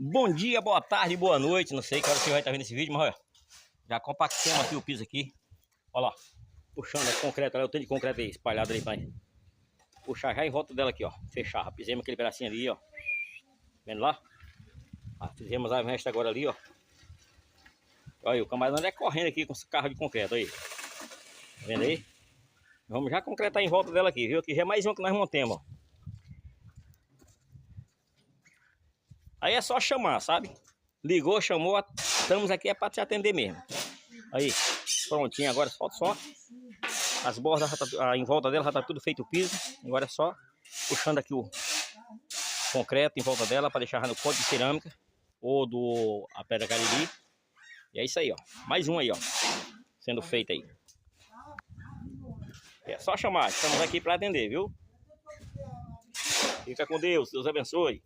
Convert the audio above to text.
Bom dia, boa tarde, boa noite. Não sei que hora você vai estar vendo esse vídeo, mas olha, já compactamos aqui o piso aqui. Olha lá, puxando a concreto, olha o tanto de concreto aí espalhado ali pra puxar já em volta dela aqui, ó. Fechar, fizemos aquele pedacinho ali, ó. Vendo lá? Fizemos a resta agora ali, ó. Olha aí, o camarada é correndo aqui com esse carro de concreto aí. Tá vendo aí? Vamos já concretar em volta dela aqui, viu? Aqui já é mais um que nós montemos, ó. Aí é só chamar, sabe? Ligou, chamou, estamos aqui é para te atender mesmo. Aí, prontinho, agora falta só as bordas, em volta dela já tá tudo feito o piso. Agora é só puxando aqui o concreto em volta dela para deixar no pote de cerâmica ou do a pedra cariri. E é isso aí, ó. Mais um aí, ó, sendo feito aí. É só chamar, estamos aqui para atender, viu? Fica com Deus, Deus abençoe.